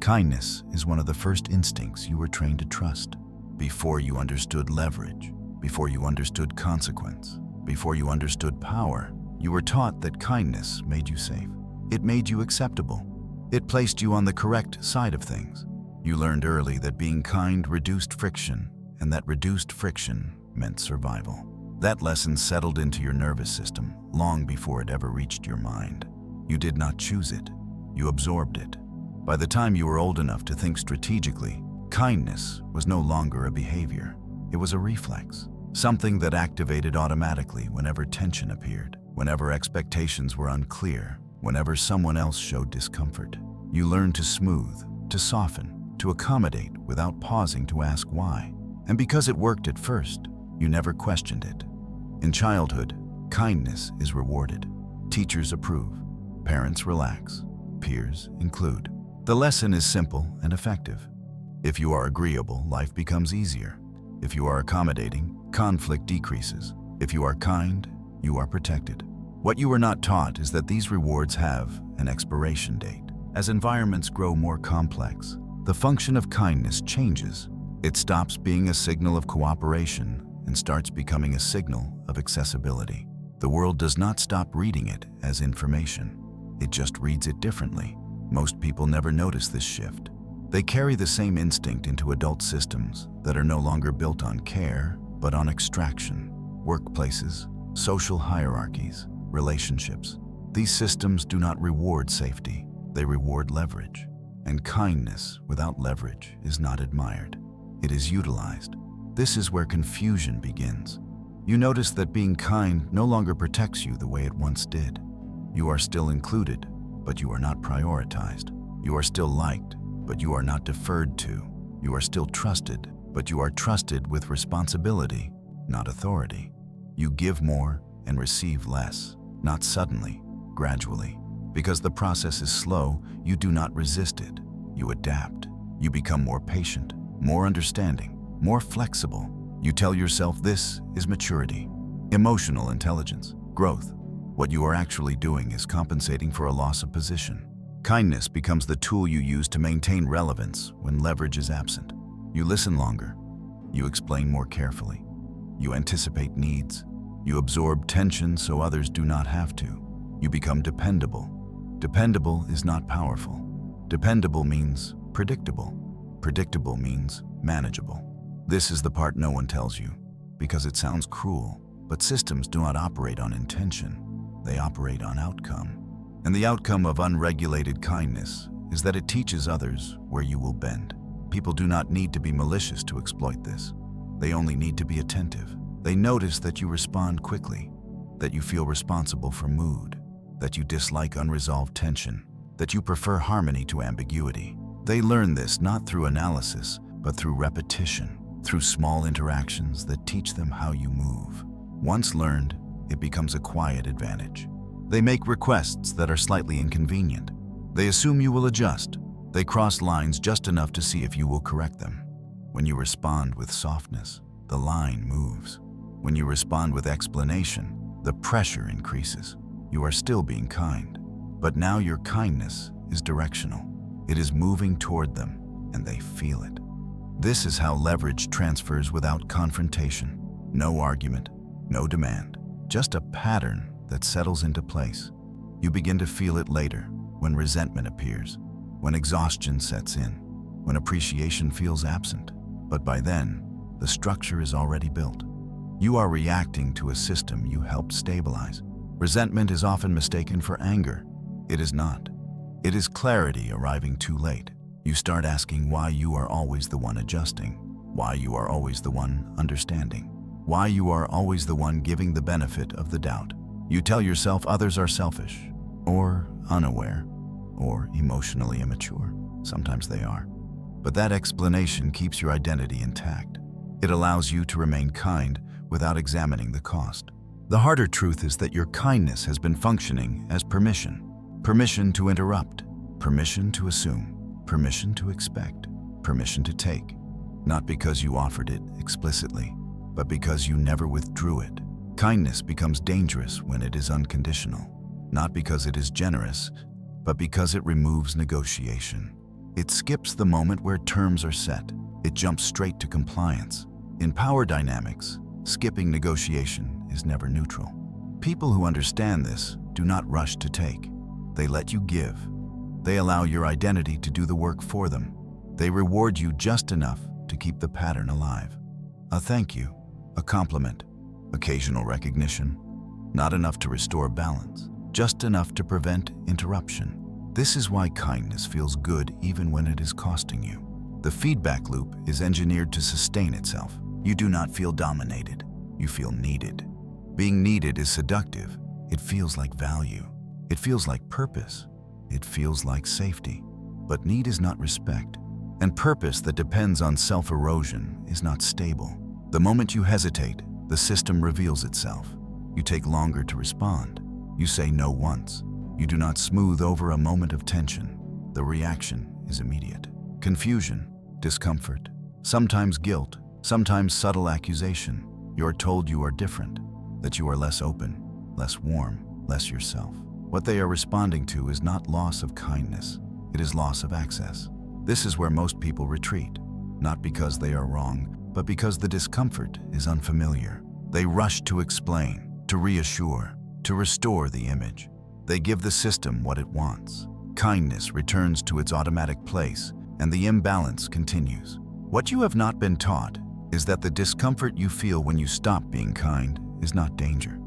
Kindness is one of the first instincts you were trained to trust. Before you understood leverage, before you understood consequence, before you understood power, you were taught that kindness made you safe. It made you acceptable. It placed you on the correct side of things. You learned early that being kind reduced friction, and that reduced friction meant survival. That lesson settled into your nervous system long before it ever reached your mind. You did not choose it. You absorbed it. By the time you were old enough to think strategically, kindness was no longer a behavior. It was a reflex, something that activated automatically whenever tension appeared, whenever expectations were unclear, whenever someone else showed discomfort. You learned to smooth, to soften, to accommodate without pausing to ask why. And because it worked at first, you never questioned it. In childhood, kindness is rewarded. Teachers approve. Parents relax. Peers include. The lesson is simple and effective. If you are agreeable, life becomes easier. If you are accommodating, conflict decreases. If you are kind, you are protected. What you are not taught is that these rewards have an expiration date. As environments grow more complex, the function of kindness changes. It stops being a signal of cooperation and starts becoming a signal of accessibility. The world does not stop reading it as information. It just reads it differently. Most people never notice this shift. They carry the same instinct into adult systems that are no longer built on care, but on extraction. Workplaces, social hierarchies, relationships. These systems do not reward safety. They reward leverage. And kindness without leverage is not admired. It is utilized. This is where confusion begins. You notice that being kind no longer protects you the way it once did. You are still included, but you are not prioritized. You are still liked, but you are not deferred to. You are still trusted, but you are trusted with responsibility, not authority. You give more and receive less, not suddenly, gradually. Because the process is slow, you do not resist it. You adapt. You become more patient, more understanding, more flexible. You tell yourself this is maturity, emotional intelligence, growth. What you are actually doing is compensating for a loss of position. Kindness becomes the tool you use to maintain relevance when leverage is absent. You listen longer. You explain more carefully. You anticipate needs. You absorb tension so others do not have to. You become dependable. Dependable is not powerful. Dependable means predictable. Predictable means manageable. This is the part no one tells you, because it sounds cruel, but systems do not operate on intention. They operate on outcome. And the outcome of unregulated kindness is that it teaches others where you will bend. People do not need to be malicious to exploit this. They only need to be attentive. They notice that you respond quickly, that you feel responsible for mood, that you dislike unresolved tension, that you prefer harmony to ambiguity. They learn this not through analysis, but through repetition, through small interactions that teach them how you move. Once learned, it becomes a quiet advantage. They make requests that are slightly inconvenient. They assume you will adjust. They cross lines just enough to see if you will correct them. When you respond with softness, the line moves. When you respond with explanation, the pressure increases. You are still being kind, but now your kindness is directional. It is moving toward them, and they feel it. This is how leverage transfers without confrontation. No argument, no demand, just a pattern that settles into place. You begin to feel it later, when resentment appears, when exhaustion sets in, when appreciation feels absent. But by then, the structure is already built. You are reacting to a system you helped stabilize. Resentment is often mistaken for anger. It is not. It is clarity arriving too late. You start asking why you are always the one adjusting, why you are always the one understanding, why you are always the one giving the benefit of the doubt. You tell yourself others are selfish, or unaware, or emotionally immature. Sometimes they are. But that explanation keeps your identity intact. It allows you to remain kind without examining the cost. The harder truth is that your kindness has been functioning as permission. Permission to interrupt, permission to assume, permission to expect, permission to take. Not because you offered it explicitly, but because you never withdrew it. Kindness becomes dangerous when it is unconditional, not because it is generous, but because it removes negotiation. It skips the moment where terms are set. It jumps straight to compliance. In power dynamics, skipping negotiation is never neutral. People who understand this do not rush to take. They let you give. They allow your identity to do the work for them. They reward you just enough to keep the pattern alive. A thank you, a compliment, occasional recognition, not enough to restore balance, just enough to prevent interruption. This is why kindness feels good even when it is costing you. The feedback loop is engineered to sustain itself. You do not feel dominated. You feel needed. Being needed is seductive. It feels like value. It feels like purpose. It feels like safety. But need is not respect. And purpose that depends on self-erosion is not stable. The moment you hesitate, the system reveals itself. You take longer to respond. You say no once. You do not smooth over a moment of tension. The reaction is immediate. Confusion, discomfort, sometimes guilt, sometimes subtle accusation. You are told you are different, that you are less open, less warm, less yourself. What they are responding to is not loss of kindness. It is loss of access. This is where most people retreat, not because they are wrong, but because the discomfort is unfamiliar. They rush to explain, to reassure, to restore the image. They give the system what it wants. Kindness returns to its automatic place, and the imbalance continues. What you have not been taught is that the discomfort you feel when you stop being kind is not danger.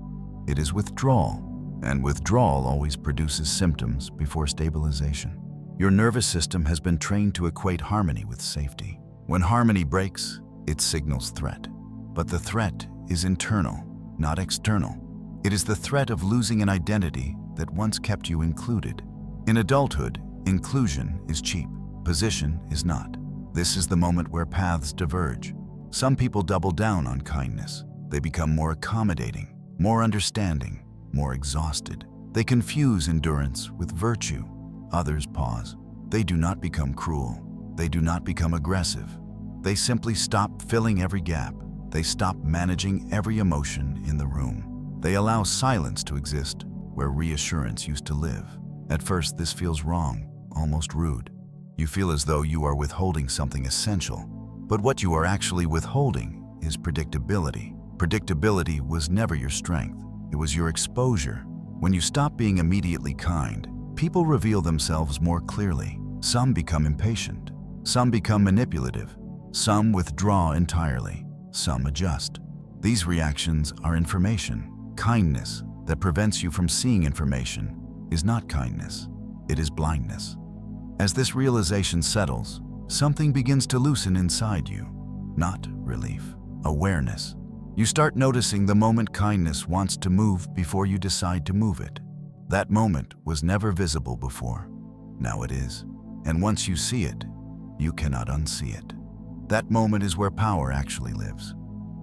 It is withdrawal, and withdrawal always produces symptoms before stabilization. Your nervous system has been trained to equate harmony with safety. When harmony breaks, it signals threat. But the threat is internal, not external. It is the threat of losing an identity that once kept you included. In adulthood, inclusion is cheap. Position is not. This is the moment where paths diverge. Some people double down on kindness. They become more accommodating, more understanding, more exhausted. They confuse endurance with virtue. Others pause. They do not become cruel. They do not become aggressive. They simply stop filling every gap. They stop managing every emotion in the room. They allow silence to exist where reassurance used to live. At first, this feels wrong, almost rude. You feel as though you are withholding something essential. But what you are actually withholding is predictability. Predictability was never your strength. It was your exposure. When you stop being immediately kind, people reveal themselves more clearly. Some become impatient. Some become manipulative. Some withdraw entirely. Some adjust. These reactions are information. Kindness that prevents you from seeing information is not kindness. It is blindness. As this realization settles, something begins to loosen inside you. Not relief, awareness. You start noticing the moment kindness wants to move before you decide to move it. That moment was never visible before. Now it is. And once you see it, you cannot unsee it. That moment is where power actually lives.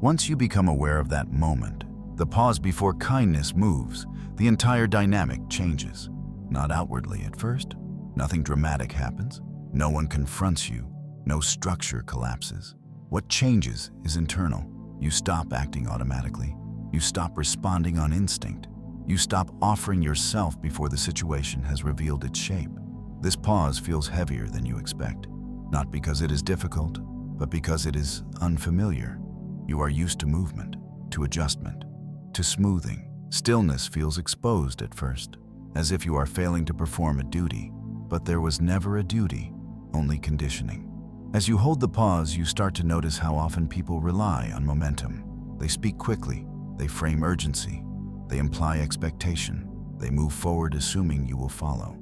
Once you become aware of that moment, the pause before kindness moves, the entire dynamic changes. Not outwardly at first. Nothing dramatic happens. No one confronts you. No structure collapses. What changes is internal. You stop acting automatically. You stop responding on instinct. You stop offering yourself before the situation has revealed its shape. This pause feels heavier than you expect. Not because it is difficult, but because it is unfamiliar. You are used to movement, to adjustment, to smoothing. Stillness feels exposed at first, as if you are failing to perform a duty. But there was never a duty, only conditioning. As you hold the pause, you start to notice how often people rely on momentum. They speak quickly, they frame urgency, they imply expectation, they move forward assuming you will follow.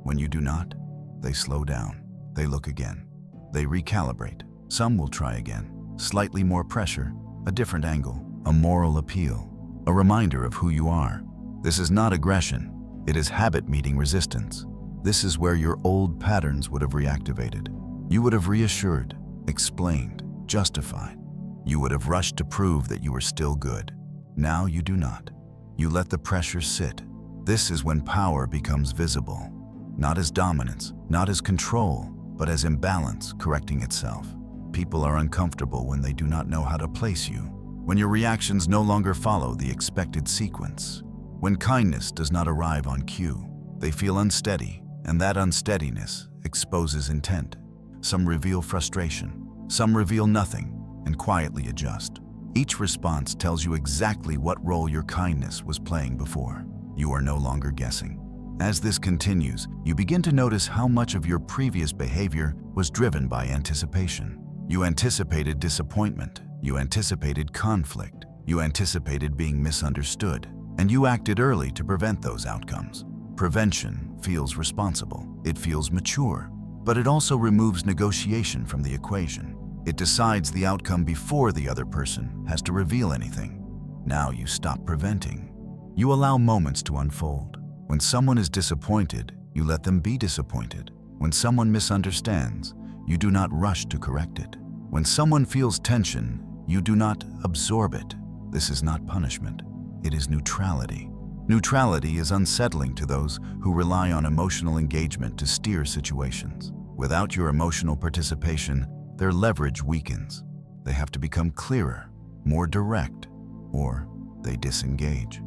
When you do not, they slow down, they look again, they recalibrate. Some will try again, slightly more pressure, a different angle, a moral appeal, a reminder of who you are. This is not aggression, it is habit meeting resistance. This is where your old patterns would have reactivated. You would have reassured, explained, justified. You would have rushed to prove that you were still good. Now you do not. You let the pressure sit. This is when power becomes visible. Not as dominance, not as control, but as imbalance correcting itself. People are uncomfortable when they do not know how to place you. When your reactions no longer follow the expected sequence. When kindness does not arrive on cue. They feel unsteady, and that unsteadiness exposes intent. Some reveal frustration. Some reveal nothing and quietly adjust. Each response tells you exactly what role your kindness was playing before. You are no longer guessing. As this continues, you begin to notice how much of your previous behavior was driven by anticipation. You anticipated disappointment. You anticipated conflict. You anticipated being misunderstood. And you acted early to prevent those outcomes. Prevention feels responsible. It feels mature. But it also removes negotiation from the equation. It decides the outcome before the other person has to reveal anything. Now you stop preventing. You allow moments to unfold. When someone is disappointed, you let them be disappointed. When someone misunderstands, you do not rush to correct it. When someone feels tension, you do not absorb it. This is not punishment. It is neutrality. Neutrality is unsettling to those who rely on emotional engagement to steer situations. Without your emotional participation, their leverage weakens. They have to become clearer, more direct, or they disengage.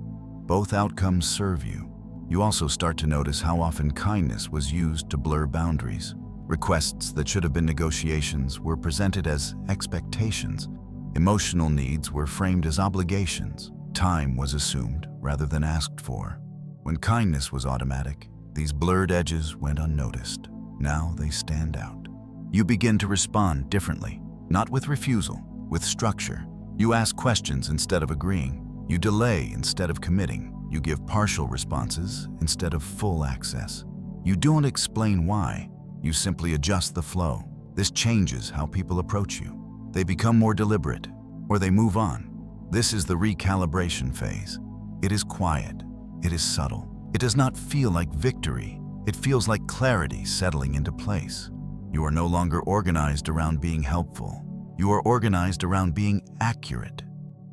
Both outcomes serve you. You also start to notice how often kindness was used to blur boundaries. Requests that should have been negotiations were presented as expectations. Emotional needs were framed as obligations. Time was assumed rather than asked for. When kindness was automatic, these blurred edges went unnoticed. Now they stand out. You begin to respond differently, not with refusal, with structure. You ask questions instead of agreeing. You delay instead of committing. You give partial responses instead of full access. You don't explain why. You simply adjust the flow. This changes how people approach you. They become more deliberate, or they move on. This is the recalibration phase. It is quiet. It is subtle. It does not feel like victory. It feels like clarity settling into place. You are no longer organized around being helpful. You are organized around being accurate.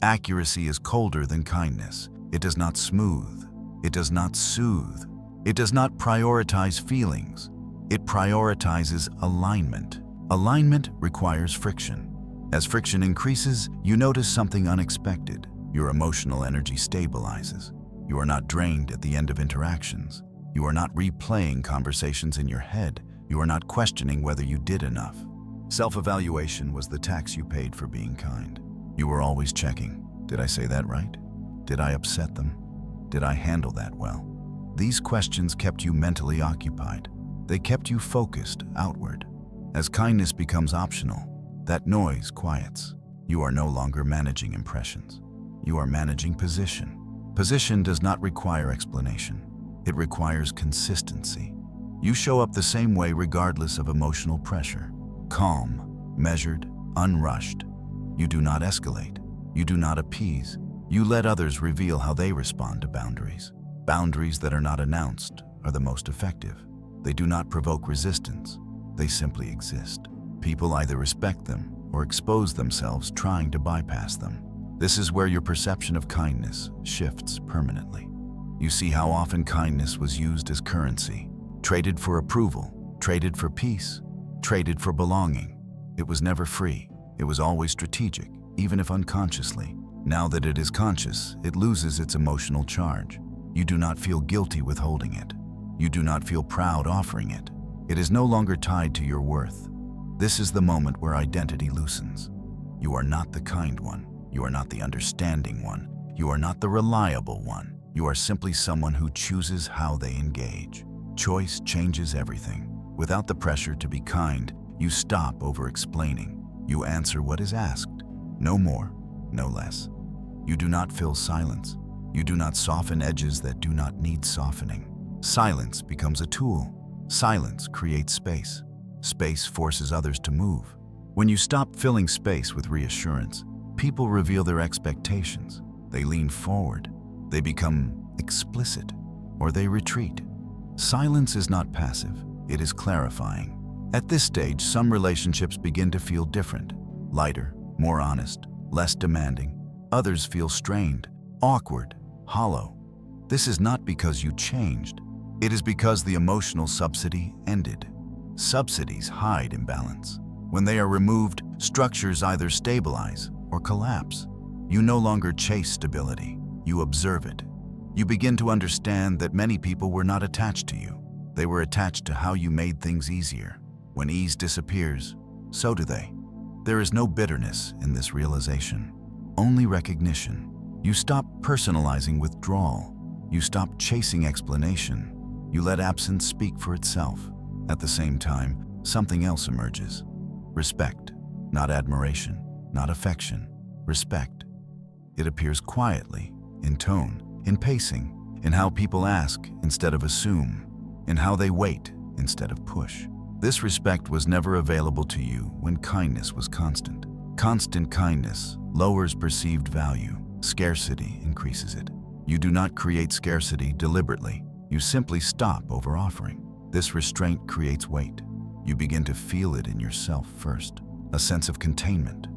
Accuracy is colder than kindness. It does not smooth. It does not soothe. It does not prioritize feelings. It prioritizes alignment. Alignment requires friction. As friction increases, you notice something unexpected. Your emotional energy stabilizes. You are not drained at the end of interactions. You are not replaying conversations in your head. You are not questioning whether you did enough. Self-evaluation was the tax you paid for being kind. You were always checking. Did I say that right? Did I upset them? Did I handle that well? These questions kept you mentally occupied. They kept you focused outward. As kindness becomes optional, that noise quiets. You are no longer managing impressions. You are managing position. Position does not require explanation. It requires consistency. You show up the same way regardless of emotional pressure. Calm, measured, unrushed. You do not escalate. You do not appease. You let others reveal how they respond to boundaries. Boundaries that are not announced are the most effective. They do not provoke resistance. They simply exist. People either respect them or expose themselves trying to bypass them. This is where your perception of kindness shifts permanently. You see how often kindness was used as currency, traded for approval, traded for peace, traded for belonging. It was never free. It was always strategic, even if unconsciously. Now that it is conscious, it loses its emotional charge. You do not feel guilty withholding it. You do not feel proud offering it. It is no longer tied to your worth. This is the moment where identity loosens. You are not the kind one. You are not the understanding one. You are not the reliable one. You are simply someone who chooses how they engage. Choice changes everything. Without the pressure to be kind, you stop over-explaining. You answer what is asked. No more, no less. You do not fill silence. You do not soften edges that do not need softening. Silence becomes a tool. Silence creates space. Space forces others to move. When you stop filling space with reassurance, people reveal their expectations. They lean forward. They become explicit, or they retreat. Silence is not passive. It is clarifying. At this stage, some relationships begin to feel different, lighter, more honest, less demanding. Others feel strained, awkward, hollow. This is not because you changed. It is because the emotional subsidy ended. Subsidies hide imbalance. When they are removed, structures either stabilize or collapse. You no longer chase stability. You observe it. You begin to understand that many people were not attached to you. They were attached to how you made things easier. When ease disappears, so do they. There is no bitterness in this realization, only recognition. You stop personalizing withdrawal. You stop chasing explanation. You let absence speak for itself. At the same time, something else emerges. Respect, not admiration, not affection. Respect. It appears quietly, in tone, in pacing, in how people ask instead of assume, in how they wait instead of push. This respect was never available to you when kindness was constant. Constant kindness lowers perceived value. Scarcity increases it. You do not create scarcity deliberately. You simply stop over-offering. This restraint creates weight. You begin to feel it in yourself first. A sense of containment.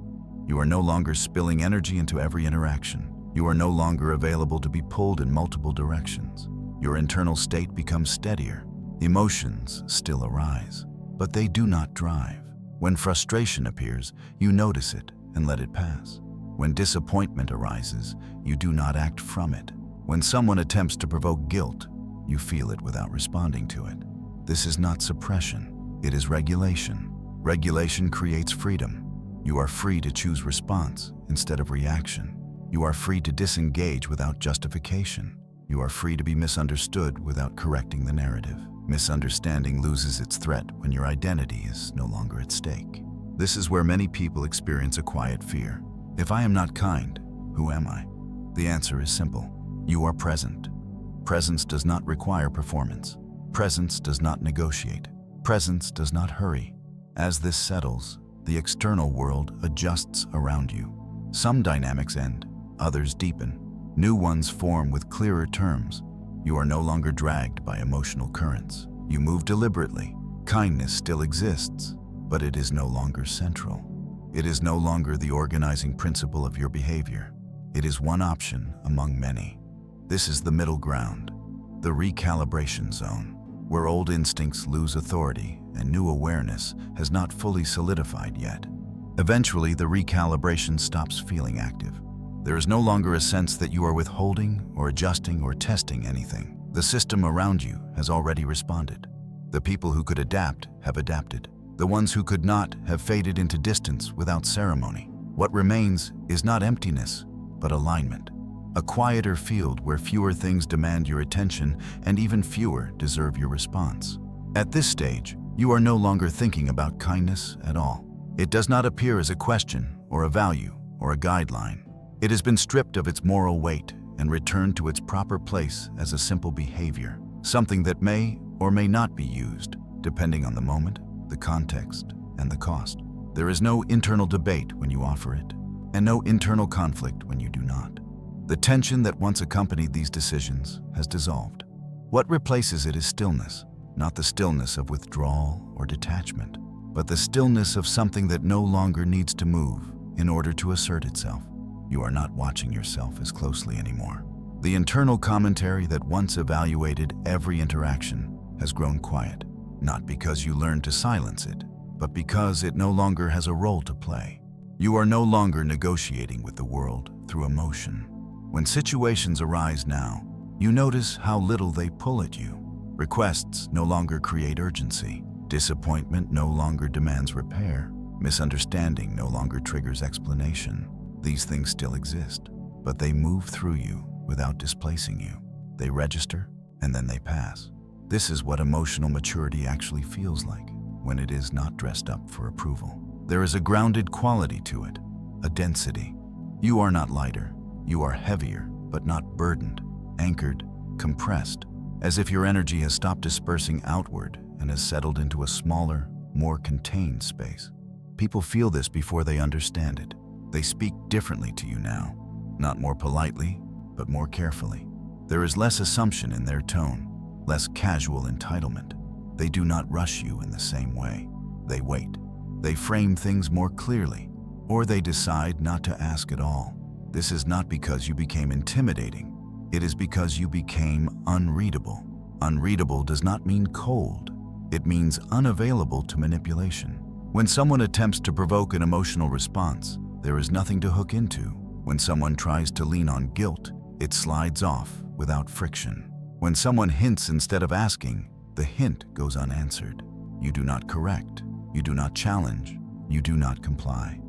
You are no longer spilling energy into every interaction. You are no longer available to be pulled in multiple directions. Your internal state becomes steadier. Emotions still arise, but they do not drive. When frustration appears, you notice it and let it pass. When disappointment arises, you do not act from it. When someone attempts to provoke guilt, you feel it without responding to it. This is not suppression, it is regulation. Regulation creates freedom. You are free to choose response instead of reaction. You are free to disengage without justification. You are free to be misunderstood without correcting the narrative. Misunderstanding loses its threat when your identity is no longer at stake. This is where many people experience a quiet fear. If I am not kind, who am I? The answer is simple. You are present. Presence does not require performance. Presence does not negotiate. Presence does not hurry. As this settles, the external world adjusts around you. Some dynamics end, others deepen. New ones form with clearer terms. You are no longer dragged by emotional currents. You move deliberately. Kindness still exists, but it is no longer central. It is no longer the organizing principle of your behavior. It is one option among many. This is the middle ground, the recalibration zone, where old instincts lose authority and new awareness has not fully solidified yet. Eventually, the recalibration stops feeling active. There is no longer a sense that you are withholding or adjusting or testing anything. The system around you has already responded. The people who could adapt have adapted. The ones who could not have faded into distance without ceremony. What remains is not emptiness, but alignment. A quieter field where fewer things demand your attention and even fewer deserve your response. At this stage, you are no longer thinking about kindness at all. It does not appear as a question or a value or a guideline. It has been stripped of its moral weight and returned to its proper place as a simple behavior, something that may or may not be used, depending on the moment, the context, and the cost. There is no internal debate when you offer it, and no internal conflict when you do not. The tension that once accompanied these decisions has dissolved. What replaces it is stillness, not the stillness of withdrawal or detachment, but the stillness of something that no longer needs to move in order to assert itself. You are not watching yourself as closely anymore. The internal commentary that once evaluated every interaction has grown quiet, not because you learned to silence it, but because it no longer has a role to play. You are no longer negotiating with the world through emotion. When situations arise now, you notice how little they pull at you. Requests no longer create urgency. Disappointment no longer demands repair. Misunderstanding no longer triggers explanation. These things still exist, but they move through you without displacing you. They register, and then they pass. This is what emotional maturity actually feels like when it is not dressed up for approval. There is a grounded quality to it, a density. You are not lighter. You are heavier, but not burdened, anchored, compressed, as if your energy has stopped dispersing outward and has settled into a smaller, more contained space. People feel this before they understand it. They speak differently to you now, not more politely, but more carefully. There is less assumption in their tone, less casual entitlement. They do not rush you in the same way. They wait. They frame things more clearly, or they decide not to ask at all. This is not because you became intimidating. It is because you became unreadable. Unreadable does not mean cold. It means unavailable to manipulation. When someone attempts to provoke an emotional response, there is nothing to hook into. When someone tries to lean on guilt, it slides off without friction. When someone hints instead of asking, The hint goes unanswered. You do not correct. You do not challenge. You do not comply.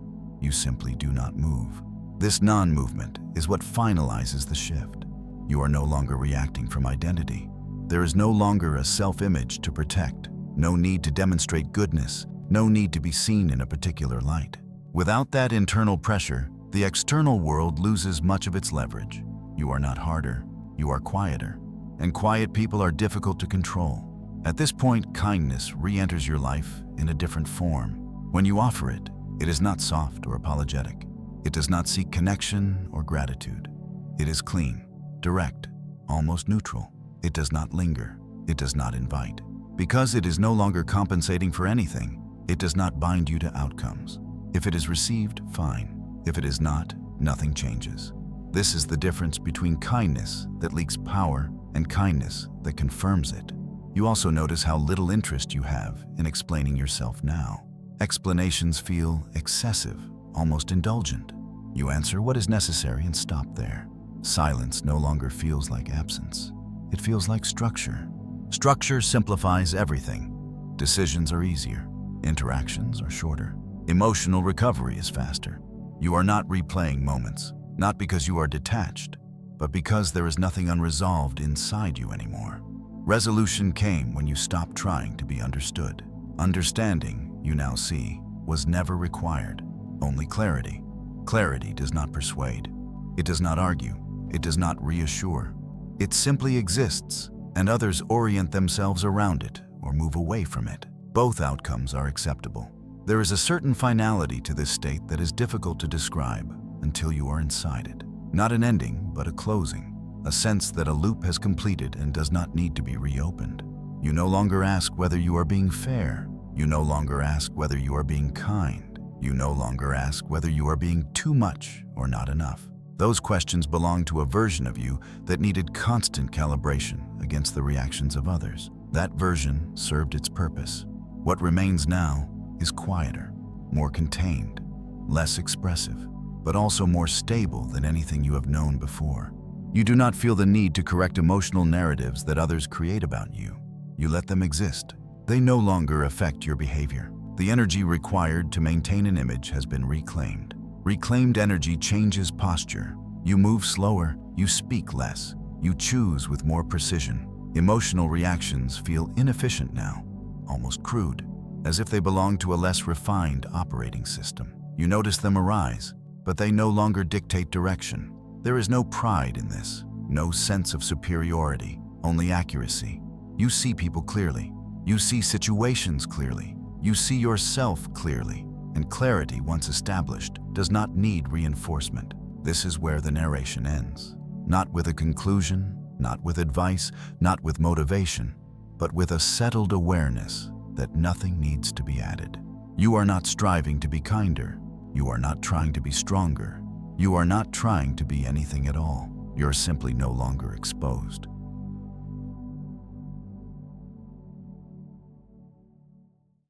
You simply do not move. This non-movement is what finalizes the shift. You are no longer reacting from identity. There is no longer a self-image to protect, no need to demonstrate goodness, no need to be seen in a particular light. Without that internal pressure, the external world loses much of its leverage. You are not harder, you are quieter. And quiet people are difficult to control. At this point, kindness re-enters your life in a different form. When you offer it, it is not soft or apologetic. It does not seek connection or gratitude. It is clean, direct, almost neutral. It does not linger. It does not invite. Because it is no longer compensating for anything, it does not bind you to outcomes. If it is received, fine. If it is not, nothing changes. This is the difference between kindness that leaks power and kindness that confirms it. You also notice how little interest you have in explaining yourself now. Explanations feel excessive, almost indulgent. You answer what is necessary and stop there. Silence no longer feels like absence. It feels like structure. Structure simplifies everything. Decisions are easier. Interactions are shorter. Emotional recovery is faster. You are not replaying moments, not because you are detached, but because there is nothing unresolved inside you anymore. Resolution came when you stopped trying to be understood. Understanding, you now see, was never required, only clarity. Clarity does not persuade. It does not argue. It does not reassure. It simply exists, and others orient themselves around it or move away from it. Both outcomes are acceptable. There is a certain finality to this state that is difficult to describe until you are inside it. Not an ending, but a closing. A sense that a loop has completed and does not need to be reopened. You no longer ask whether you are being fair. You no longer ask whether you are being kind. You no longer ask whether you are being too much or not enough. Those questions belong to a version of you that needed constant calibration against the reactions of others. That version served its purpose. What remains now is quieter, more contained, less expressive, but also more stable than anything you have known before. You do not feel the need to correct emotional narratives that others create about you. You let them exist. They no longer affect your behavior. The energy required to maintain an image has been reclaimed. Reclaimed energy changes posture. You move slower, you speak less, you choose with more precision. Emotional reactions feel inefficient now, almost crude, as if they belong to a less refined operating system. You notice them arise, but they no longer dictate direction. There is no pride in this, no sense of superiority, only accuracy. You see people clearly. You see situations clearly. You see yourself clearly. And clarity, once established, does not need reinforcement. This is where the narration ends. Not with a conclusion, not with advice, not with motivation, but with a settled awareness that nothing needs to be added. You are not striving to be kinder. You are not trying to be stronger. You are not trying to be anything at all. You're simply no longer exposed.